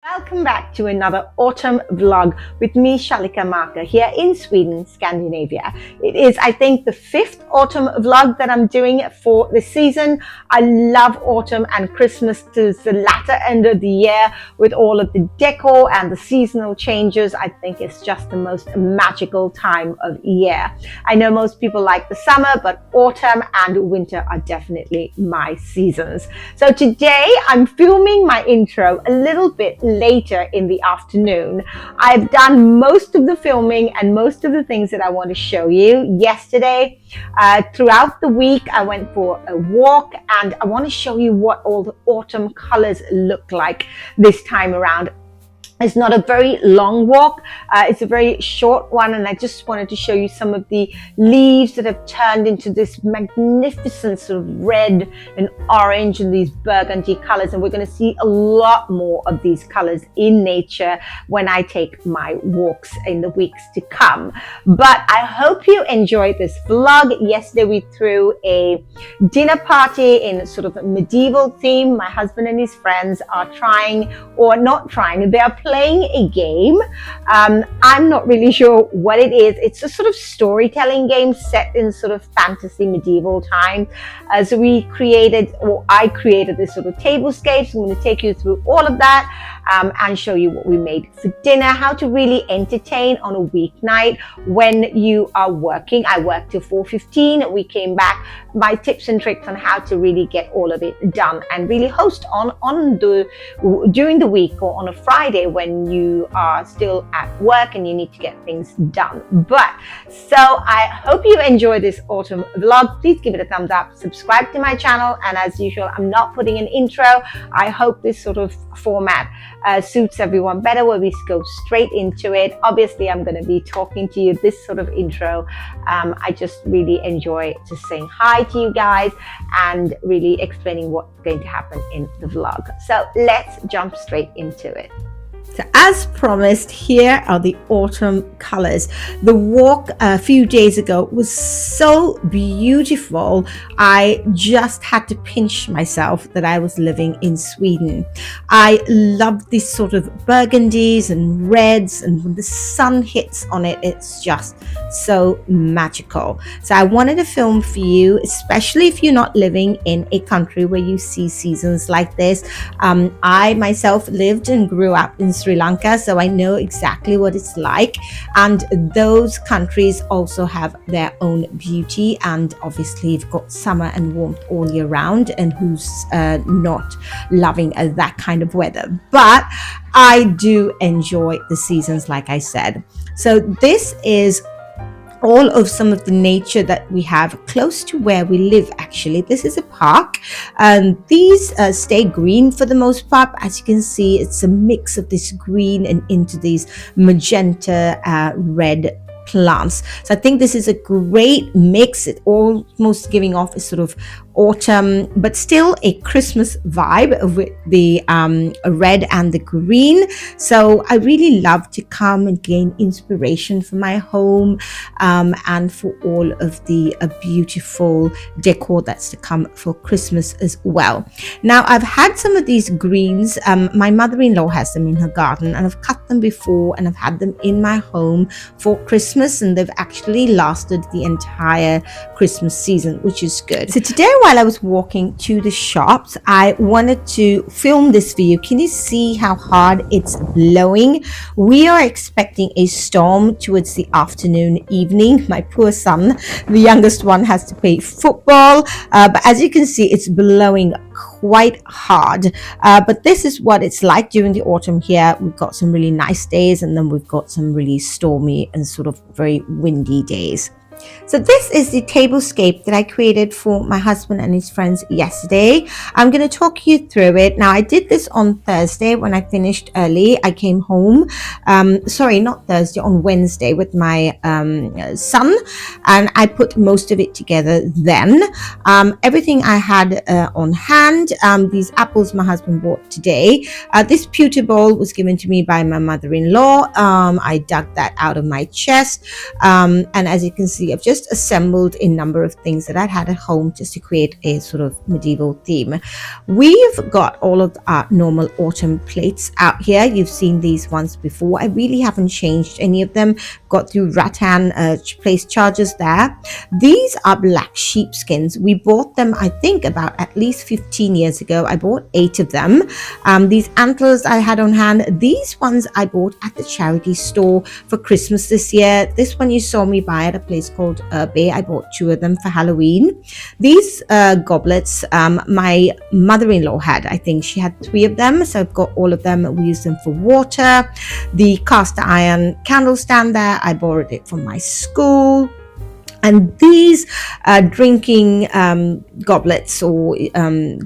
Welcome back to another autumn vlog with me, Shalika Marker, here in Sweden, Scandinavia. It is, I think, the fifth autumn vlog that I'm doing for the season. I love autumn and Christmas to the latter end of the year with all of the decor and the seasonal changes. I think it's just the most magical time of year. I know most people like the summer, but autumn and winter are definitely my seasons. So today I'm filming my intro a little bit later in the afternoon. I've done most of the filming and most of the things that I want to show you yesterday. Throughout the week I went for a walk and I want to show you what all the autumn colors look like this time around. It's not a very long walk, it's a very short one, and I just wanted to show you some of the leaves that have turned into this magnificent sort of red and orange and these burgundy colors, and we're going to see a lot more of these colors in nature when I take my walks in the weeks to come. But I hope you enjoyed this vlog. Yesterday we threw a dinner party in sort of a medieval theme. My husband and his friends are trying, or not trying, they are playing a game. I'm not really sure what it is. It's a sort of storytelling game set in sort of fantasy medieval time. So we created, or I created this sort of tablescape. So I'm going to take you through all of that and show you what we made for dinner, how to really entertain on a weeknight when you are working. I worked till 4:15. We came back. My tips and tricks on how to really get all of it done and really host during the week or on a Friday when you are still at work and you need to get things done. So I hope you enjoy this autumn vlog. Please give it a thumbs up, subscribe to my channel, and as usual, I'm not putting an intro. I hope this sort of format suits everyone better, where we go straight into it. Obviously, I'm going to be talking to you this sort of intro. I just really enjoy just saying hi to you guys and really explaining what's going to happen in the vlog. So let's jump straight into it. So as promised, here are the autumn colors. The walk a few days ago was so beautiful. I just had to pinch myself that I was living in Sweden. I love these sort of burgundies and reds, and when the sun hits on it, it's just so magical. So I wanted to film for you, especially if you're not living in a country where you see seasons like this. I myself lived and grew up in Sri Lanka, so I know exactly what it's like, and those countries also have their own beauty, and obviously you've got summer and warmth all year round, and who's not loving that kind of weather. But I do enjoy the seasons, like I said. So this is all of some of the nature that we have close to where we live. Actually, this is a park, and these stay green for the most part. As you can see, it's a mix of this green and into these magenta red plants. So I think this is a great mix. It almost giving off a sort of autumn, but still a Christmas vibe with the red and the green. So I really love to come and gain inspiration for my home and for all of the beautiful decor that's to come for Christmas as well. Now I've had some of these greens. My mother-in-law has them in her garden, and I've cut them before and I've had them in my home for Christmas, and they've actually lasted the entire Christmas season, which is good. So today, while I was walking to the shops, I wanted to film this for you. Can you see how hard it's blowing? We are expecting a storm towards the afternoon, evening. My poor son, the youngest one, has to play football, but as you can see, it's blowing quite hard. But this is what it's like during the autumn here. We've got some really nice days, and then we've got some really stormy and sort of very windy days. So this is the tablescape that I created for my husband and his friends yesterday. I'm going to talk you through it. Now, I did this on Thursday when I finished early. I came home, sorry, not Thursday, on Wednesday with my son, and I put most of it together then. Everything I had on hand, these apples my husband bought today. This pewter bowl was given to me by my mother-in-law. I dug that out of my chest, and as you can see, basically I've just assembled a number of things that I'd had at home just to create a sort of medieval theme. We've got all of our normal autumn plates out here. You've seen these ones before. I really haven't changed any of them. Got through rattan place charges there. These are black sheepskins. We bought them, I think, about at least 15 years ago. I bought 8 of them. These antlers I had on hand, these ones I bought at the charity store for Christmas this year. This one you saw me buy at a place called Bay. I bought 2 of them for Halloween. These goblets, my mother-in-law had, I think she had 3 of them, so I've got all of them. We use them for water. The cast iron candle stand there, I borrowed it from my school. And these drinking goblets or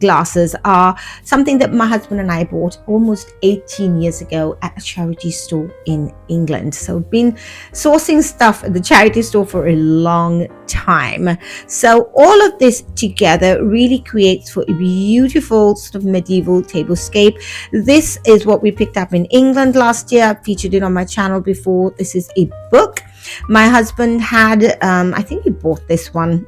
glasses are something that my husband and I bought almost 18 years ago at a charity store in England. So I've been sourcing stuff at the charity store for a long time. So all of this together really creates for a beautiful sort of medieval tablescape. This is what we picked up in England last year. I've featured it on my channel before. This is a book my husband had. I think he bought this one,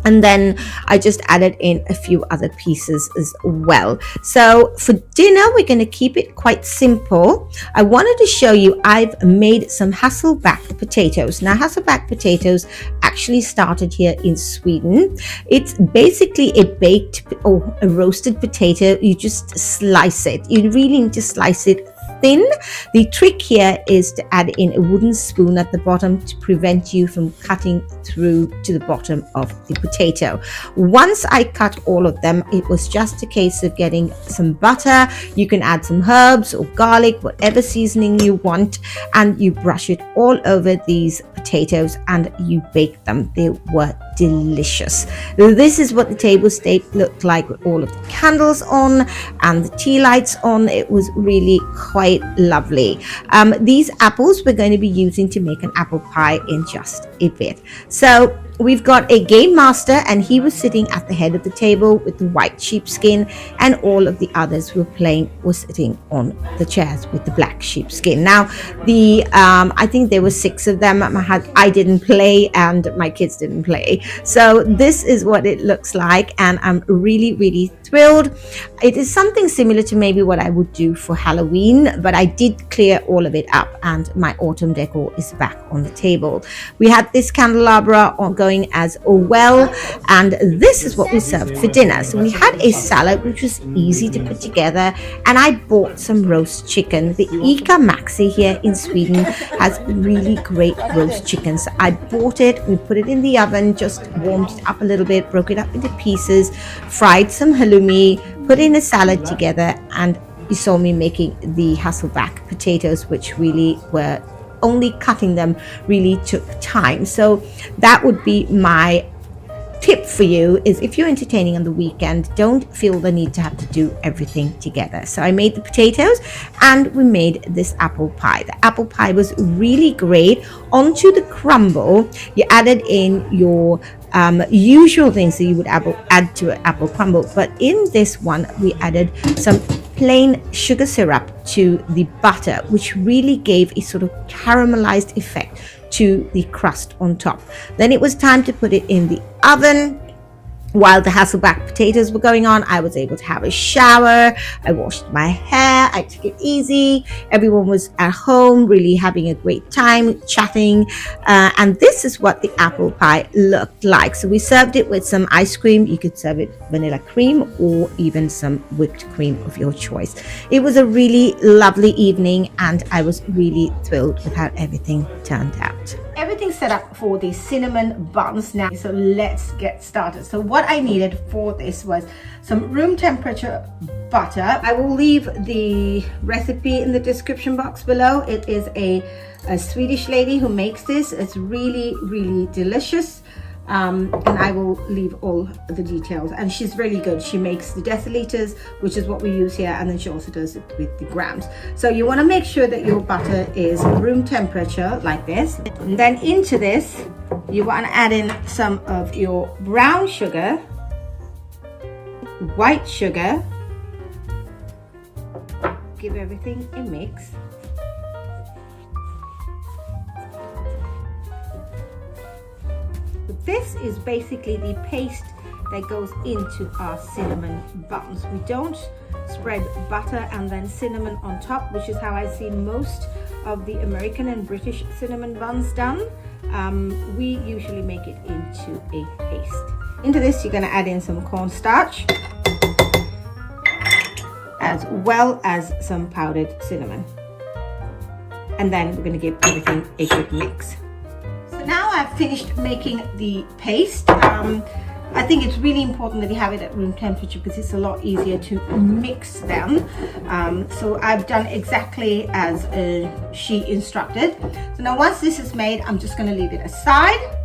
and then I just added in a few other pieces as well. So for dinner, we're going to keep it quite simple. I wanted to show you I've made some Hasselback potatoes. Now, Hasselback potatoes actually started here in Sweden. It's basically a baked or a roasted potato. You just slice it. You really need to slice it thin. The trick here is to add in a wooden spoon at the bottom to prevent you from cutting through to the bottom of the potato. Once I cut all of them, it was just a case of getting some butter. You can add some herbs or garlic, whatever seasoning you want, and you brush it all over these potatoes and you bake them. They were delicious. This is what the tablescape looked like with all of the candles on and the tea lights on. It was really quite lovely. These apples we're going to be using to make an apple pie in just a bit. So we've got a game master, and he was sitting at the head of the table with the white sheepskin, and all of the others who were playing were sitting on the chairs with the black sheepskin. Now, I think there were 6 of them. I didn't play, and my kids didn't play. So this is what it looks like, and I'm really, really thrilled. It is something similar to maybe what I would do for Halloween, but I did clear all of it up, and my autumn decor is back on the table. We had this candelabra going as well, and this is what we served for dinner. So we had a salad which was easy to put together, and I bought some roast chicken. The Ica Maxi here in Sweden has really great roast chicken, so I bought it. We put it in the oven, just warmed it up a little bit, broke it up into pieces, fried some halloumi, put in a salad together, and you saw me making the Hasselback potatoes, which really were only cutting them really took time. So that would be my tip for you, is if you're entertaining on the weekend, don't feel the need to have to do everything together. So I made the potatoes and we made this apple pie. The apple pie was really great. Onto the crumble, you added in your usual things that you would add to an apple crumble, but in this one we added some plain sugar syrup to the butter, which really gave a sort of caramelized effect to the crust on top. Then it was time to put it in the oven. While the Hasselback potatoes were going on, I was able to have a shower. I washed my hair. I took it easy. Everyone was at home, really having a great time, chatting. And this is what the apple pie looked like. So we served it with some ice cream. You could serve it vanilla cream or even some whipped cream of your choice. It was a really lovely evening, and I was really thrilled with how everything turned out. Everything's set up for the cinnamon buns now, so let's get started. So what I needed for this was some room temperature butter. I will leave the recipe in the description box below. It is a Swedish lady who makes this. It's really, really delicious. And I will leave all the details, and she's really good. She makes the deciliters, which is what we use here, and then she also does it with the grams. So you want to make sure that your butter is room temperature like this, and then into this you want to add in some of your brown sugar, white sugar, give everything a mix. this is basically the paste that goes into our cinnamon buns. We don't spread butter and then cinnamon on top, which is how I see most of the American and British cinnamon buns done. We usually make it into a paste. Into this, you're going to add in some cornstarch, as well as some powdered cinnamon. And then we're going to give everything a good mix. So now I've finished making the paste. I think it's really important that you have it at room temperature because it's a lot easier to mix them. So I've done exactly as she instructed. So now once this is made, I'm just going to leave it aside.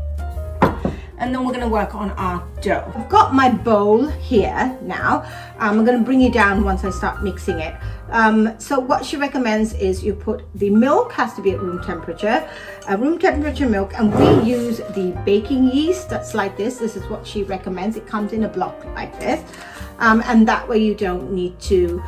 And then we're going to work on our dough. I've got my bowl here now. I'm going to bring you down once I start mixing it. So what she recommends is you put the milk, has to be at room temperature milk, and we use the baking yeast that's like this. This is what she recommends. It comes in a block like this. And that way you don't need to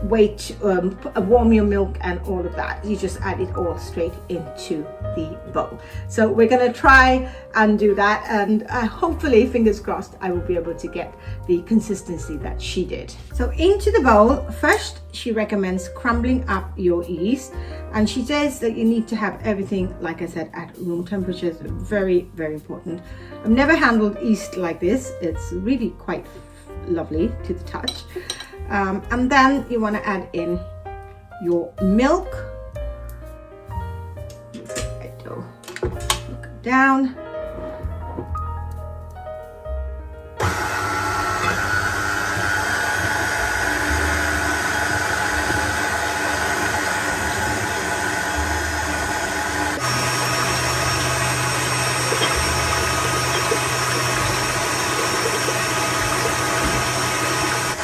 warm your milk and all of that. You just add it all straight into the bowl. So we're going to try and do that, and hopefully, fingers crossed, I will be able to get the consistency that she did. So into the bowl, first she recommends crumbling up your yeast, and she says that you need to have everything, like I said, at room temperature. It's very, very important. I've never handled yeast like this. It's really quite lovely to the touch. And then you want to add in your milk. Look down.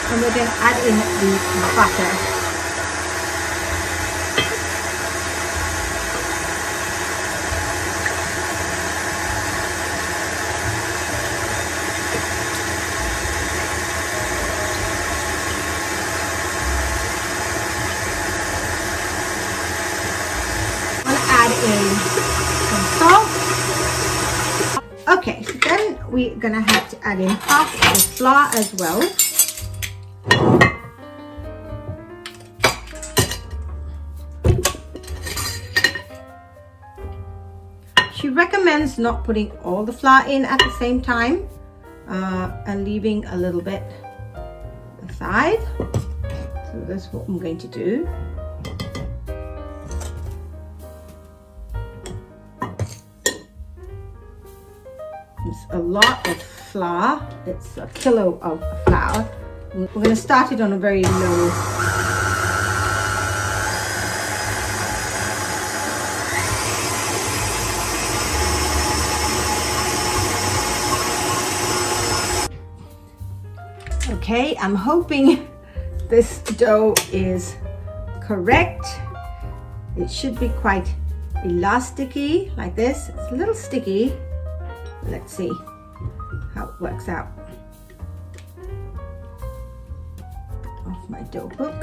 And we're going to add in the butter. I'm going to add in some salt. Okay, so then we're going to have to add in half of the flour as well. She recommends not putting all the flour in at the same time and leaving a little bit aside. So that's what I'm going to do. It's a lot of flour. It's a kilo of flour. We're going to start it on a very low. Okay, I'm hoping this dough is correct. It should be quite elasticy like this. It's a little sticky. Let's see how it works out. Off my dough book.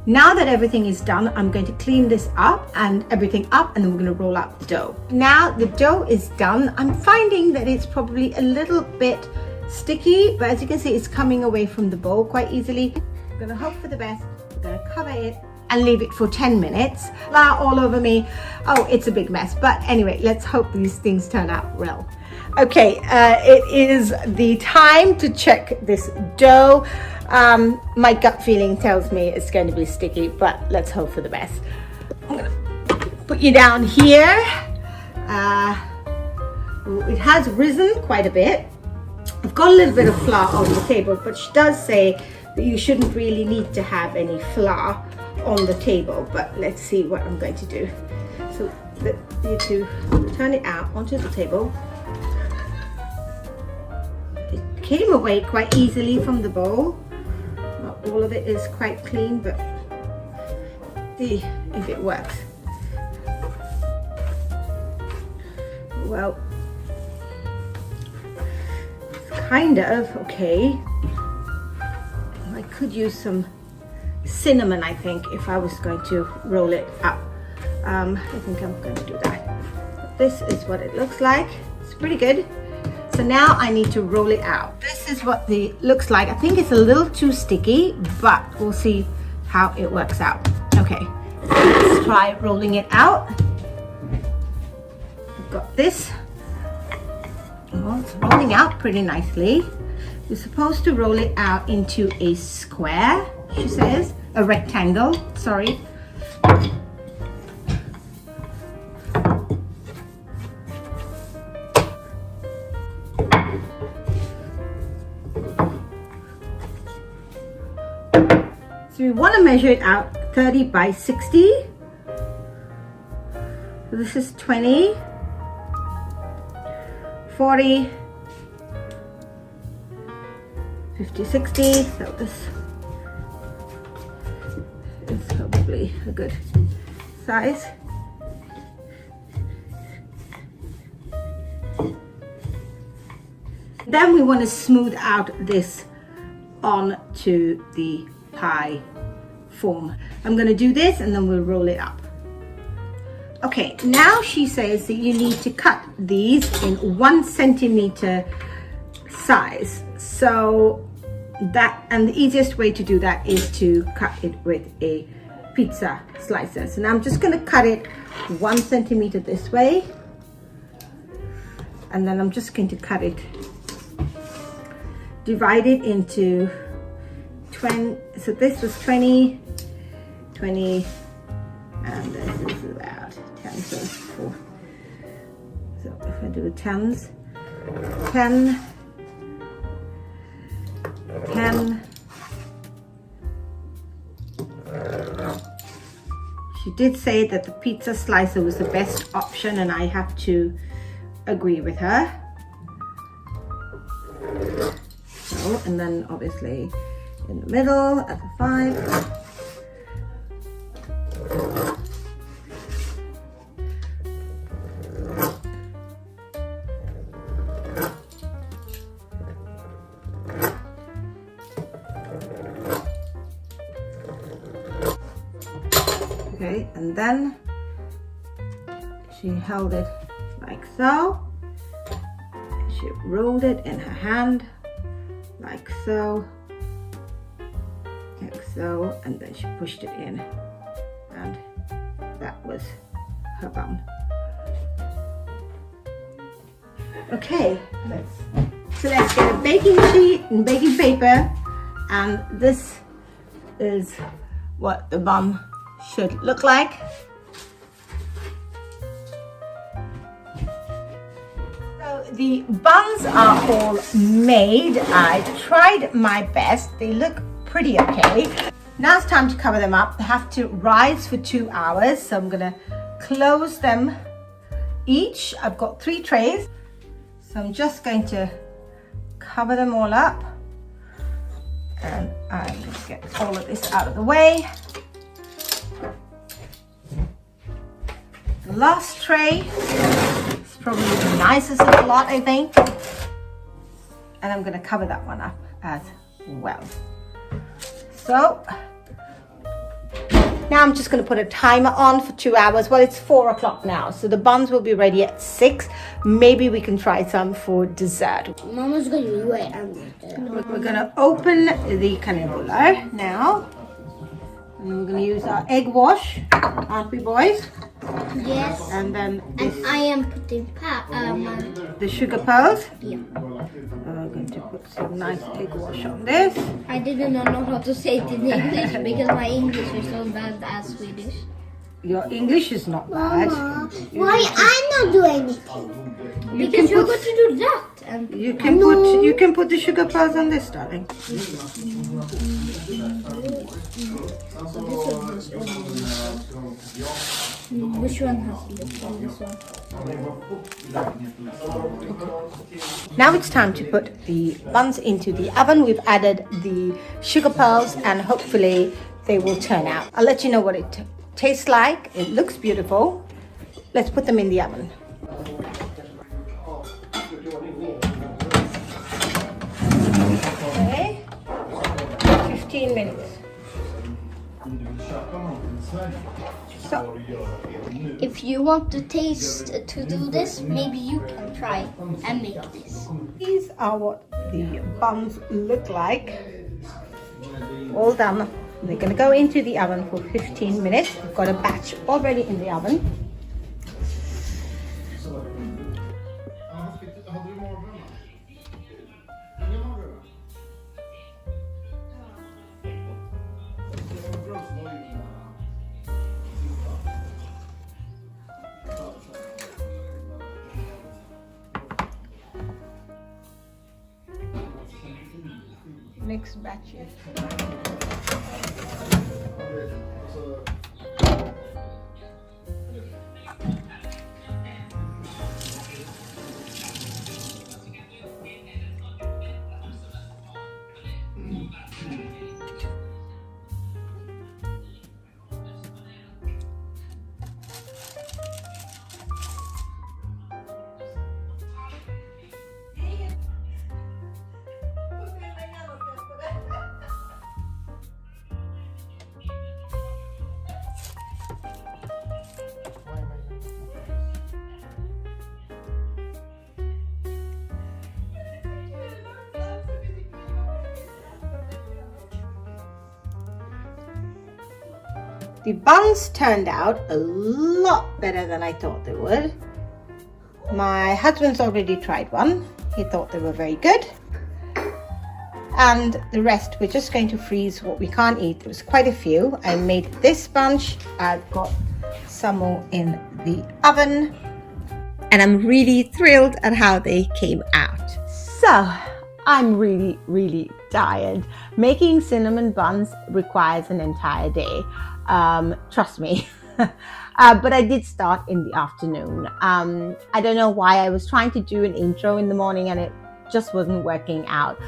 Now that everything is done, I'm going to clean this up and everything up, and then we're going to roll out the dough. Now the dough is done. I'm finding that it's probably a little bit sticky, but as you can see, it's coming away from the bowl quite easily. I'm going to hope for the best. We're going to cover it and leave it for 10 minutes. Flour all over me. Oh, it's a big mess. But anyway, let's hope these things turn out well. Okay, it is the time to check this dough. My gut feeling tells me it's going to be sticky, but let's hope for the best. I'm going to put you down here. It has risen quite a bit. I've got a little bit of flour on the table, but she does say that you shouldn't really need to have any flour on the table, but let's see what I'm going to do. So you need to turn it out onto the table. It came away quite easily from the bowl. Not all of it is quite clean, but see if it works. Well, it's kind of okay. I could use some cinnamon, I think, if I was going to roll it up. I think I'm going to do that. This is what it looks like. It's pretty good. So now I need to roll it out. This is what the looks like. I think it's a little too sticky, but we'll see how it works out. Okay, let's try rolling it out. I've got this. Well, it's rolling out pretty nicely. You're supposed to roll it out into a square, she says, a rectangle, sorry. So we want to measure it out 30 by 60. So this is 20, 40, 50, 60. So this is probably a good size. Then we want to smooth out this onto the pie form. I'm going to do this and then we'll roll it up. Okay, now she says that you need to cut these in 1 centimeter size. So that, and the easiest way to do that is to cut it with a pizza slicer. So now I'm just going to cut it 1 centimeter this way, and then I'm just going to cut it, divide it into 20. So this was 20, 20, and this is about 10, so 4. So if I do the tens, 10, 10. She did say that the pizza slicer was the best option, and I have to agree with her. So, and then obviously in the middle at the 5. Okay, and then she held it like so. She rolled it in her hand like so. Like so, and then she pushed it in, and that was her bun. Okay, let's get a baking sheet and baking paper, and this is what the bun should look like. So the buns are all made. I tried my best. They look pretty okay. Now it's time to cover them up. They have to rise for 2 hours, so I'm gonna close them each. I've got 3 trays, so I'm just going to cover them all up, and I'm going to get all of this out of the way. The last tray is probably the nicest of the lot, I think, and I'm going to cover that one up as well. So now I'm just going to put a timer on for 2 hours. Well, it's 4 o'clock now, so the buns will be ready at 6. Maybe we can try some for dessert. Mama's going to wait. We're going to open the canebola now, and we're going to use our egg wash, aren't we, boys? Yes. And then And I am putting the sugar pearls. yeah. I'm going to put some nice egg wash on this. I didn't know how to say it in English because my English is so bad as Swedish. Your English is not bad. Why I not do anything? Because you're going to do that. And You can put the sugar pearls on this, darling. which one has lip on this one? Now it's time to put the buns into the oven. We've added the sugar pearls and hopefully they will turn out. I'll let you know what it tastes like. It looks beautiful. Let's put them in the oven. Okay, 15 minutes. So If you want to taste to do this, maybe you can try and make this. these are what the buns look like. All done. They're going to go into the oven for 15 minutes. We've got a batch already in the oven. Mixed batches. The buns turned out a lot better than I thought they would. My husband's already tried one. He thought they were very good. And the rest we're just going to freeze what we can't eat. There was quite a few. I made this bunch. I've got some more in the oven. And I'm really thrilled at how they came out. So I'm really tired. Making cinnamon buns requires an entire day. Trust me. But I did start in the afternoon. I don't know why I was trying to do an intro in the morning and it just wasn't working out.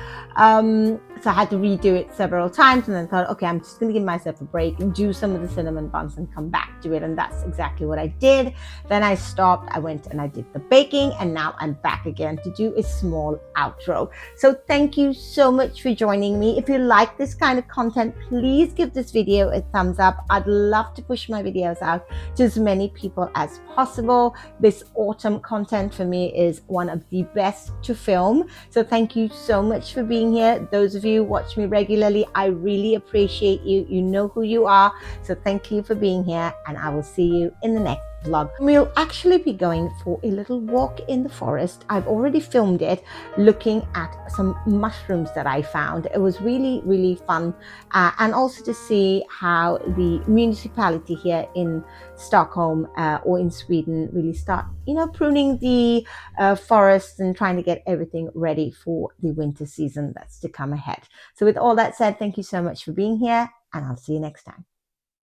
So I had to redo it several times and then thought, okay, I'm just going to give myself a break and do some of the cinnamon buns and come back to it. And that's exactly what I did. Then I stopped, I went and I did the baking, and now I'm back again to do a small outro. So thank you so much for joining me. If you like this kind of content, please give this video a thumbs up. I'd love to push my videos out to as many people as possible. This autumn content for me is one of the best to film. So thank you so much for being here. Those of you who watch me regularly, I really appreciate you. You know who you are. So thank you for being here, and I will see you in the next vlog. We'll actually be going for a little walk in the forest. I've already filmed it looking at some mushrooms that I found. It was really fun, and also to see how the municipality here in Stockholm or in Sweden really start, pruning the forests and trying to get everything ready for the winter season that's to come ahead. So with all that said, thank you so much for being here, and I'll see you next time.